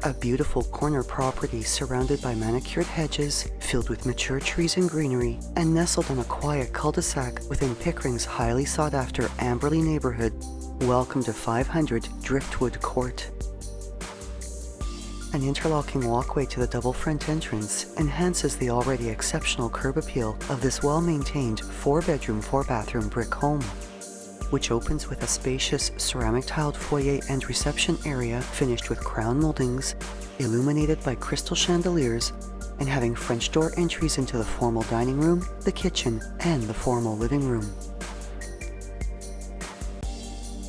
A beautiful corner property surrounded by manicured hedges, filled with mature trees and greenery, and nestled in a quiet cul-de-sac within Pickering's highly sought-after Amberlea neighbourhood. Welcome to 500 Driftwood Court. An interlocking walkway to the double front entrance enhances the already exceptional curb appeal of this well-maintained 4-bedroom, 4-bathroom brick home, which opens with a spacious ceramic-tiled foyer and reception area finished with crown moldings, illuminated by crystal chandeliers, and having French door entries into the formal dining room, the kitchen, and the formal living room.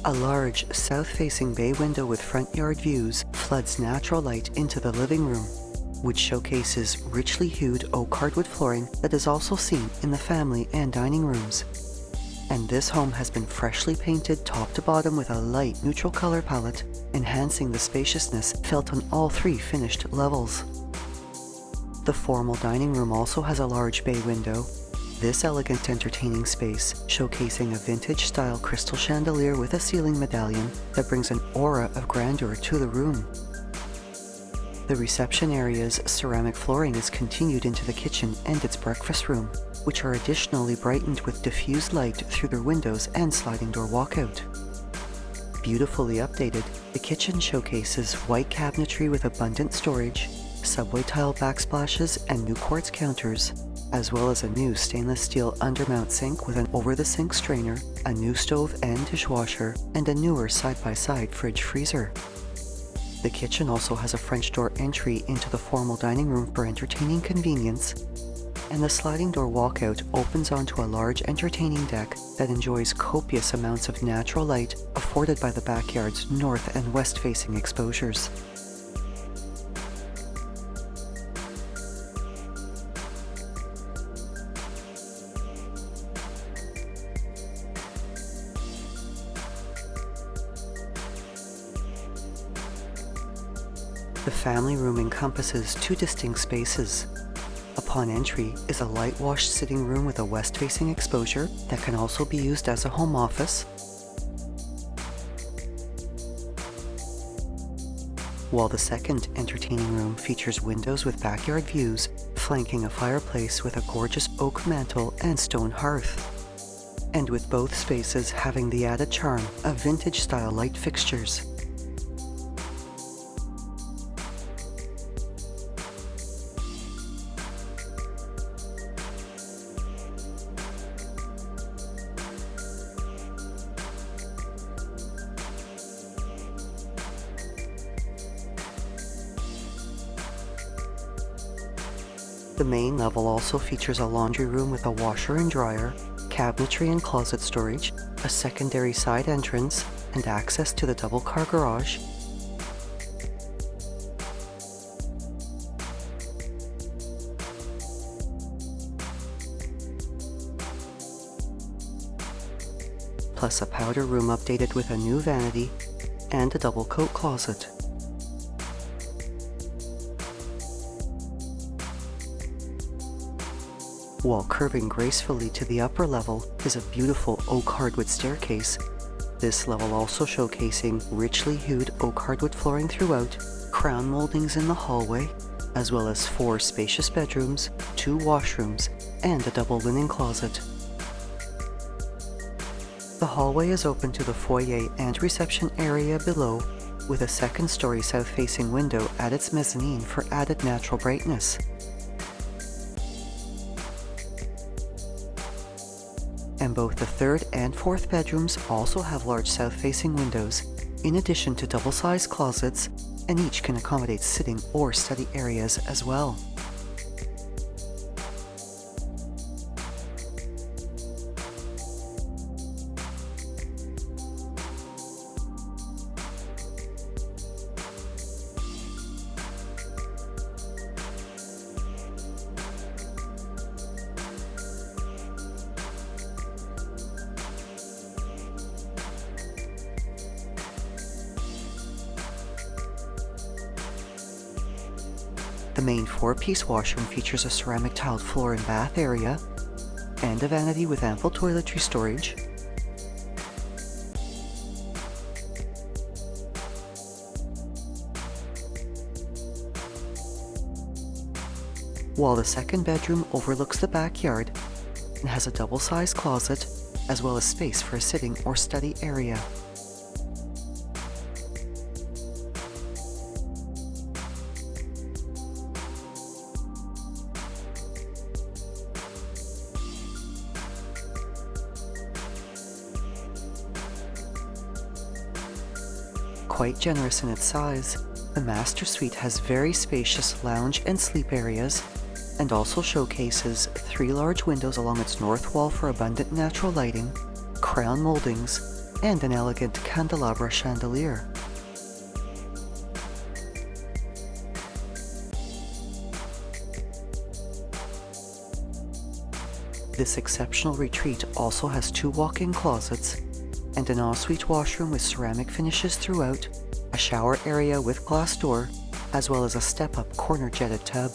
A large south-facing bay window with front yard views floods natural light into the living room, which showcases richly hued oak hardwood flooring that is also seen in the family and dining rooms. And this home has been freshly painted top to bottom with a light neutral color palette, enhancing the spaciousness felt on all 3 finished levels. The formal dining room also has a large bay window. This elegant entertaining space showcasing a vintage-style crystal chandelier with a ceiling medallion that brings an aura of grandeur to the room. The reception area's ceramic flooring is continued into the kitchen and its breakfast room, which are additionally brightened with diffused light through their windows and sliding door walkout. Beautifully updated, the kitchen showcases white cabinetry with abundant storage, subway tile backsplashes and new quartz counters, as well as a new stainless steel undermount sink with an over-the-sink strainer, a new stove and dishwasher, and a newer side-by-side fridge freezer. The kitchen also has a French door entry into the formal dining room for entertaining convenience, and the sliding door walkout opens onto a large entertaining deck that enjoys copious amounts of natural light afforded by the backyard's north and west-facing exposures. The family room encompasses 2 distinct spaces. Upon entry is a light-washed sitting room with a west-facing exposure that can also be used as a home office, while the second entertaining room features windows with backyard views, flanking a fireplace with a gorgeous oak mantel and stone hearth, and with both spaces having the added charm of vintage-style light fixtures. The main level also features a laundry room with a washer and dryer, cabinetry and closet storage, a secondary side entrance, and access to the double-car garage. Plus a powder room updated with a new vanity and a double coat closet. While curving gracefully to the upper level is a beautiful oak hardwood staircase, this level also showcasing richly hued oak hardwood flooring throughout, crown moldings in the hallway, as well as 4 spacious bedrooms, 2 washrooms, and a double linen closet. The hallway is open to the foyer and reception area below, with a second-story south-facing window at its mezzanine for added natural brightness. And both the 3rd and 4th bedrooms also have large south-facing windows, in addition to double-sized closets, and each can accommodate sitting or study areas as well. The main 4-piece washroom features a ceramic tiled floor and bath area, and a vanity with ample toiletry storage. while the second bedroom overlooks the backyard and has a double-sized closet, as well as space for a sitting or study area. Quite generous in its size, the master suite has very spacious lounge and sleep areas, and also showcases 3 large windows along its north wall for abundant natural lighting, crown moldings, and an elegant candelabra chandelier. This exceptional retreat also has 2 walk-in closets and an ensuite washroom with ceramic finishes throughout, a shower area with glass door, as well as a step-up corner jetted tub.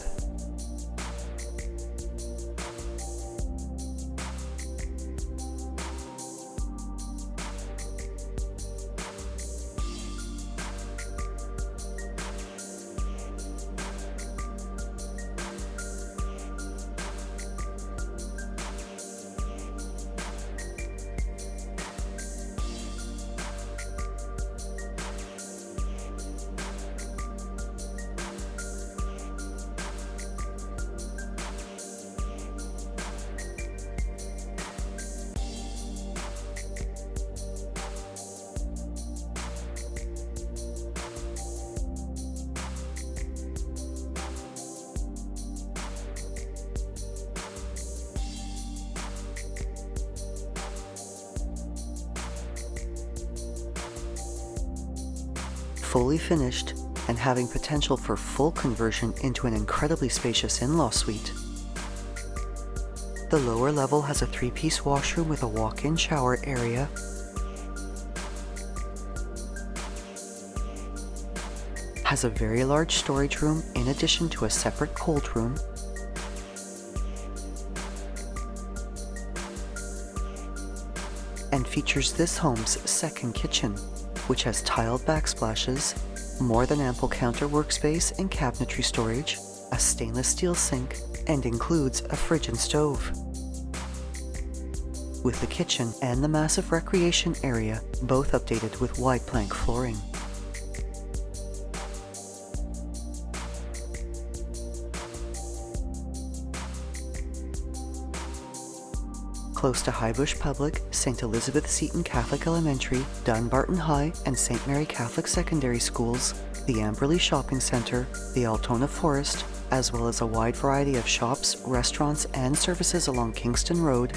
Fully finished and having potential for full conversion into an incredibly spacious in-law suite. The lower level has a 3-piece washroom with a walk-in shower area, has a very large storage room in addition to a separate cold room, and features this home's second kitchen, which has tiled backsplashes, more than ample counter workspace and cabinetry storage, a stainless steel sink, and includes a fridge and stove. With the kitchen and the massive recreation area both updated with wide plank flooring. Close to Highbush Public, St. Elizabeth Seton Catholic Elementary, Dunbarton High, and St. Mary Catholic Secondary Schools, the Amberlea Shopping Centre, the Altona Forest, as well as a wide variety of shops, restaurants, and services along Kingston Road.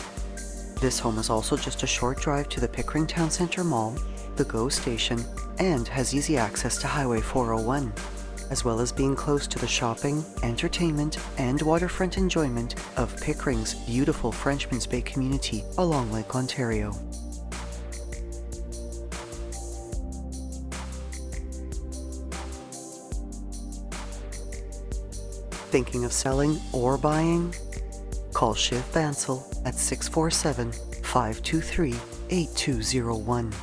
This home is also just a short drive to the Pickering Town Centre Mall, the GO Station, and has easy access to Highway 401. As well as being close to the shopping, entertainment, and waterfront enjoyment of Pickering's beautiful Frenchman's Bay community along Lake Ontario. Thinking of selling or buying? Call Shiv Bansal at 647-523-8201.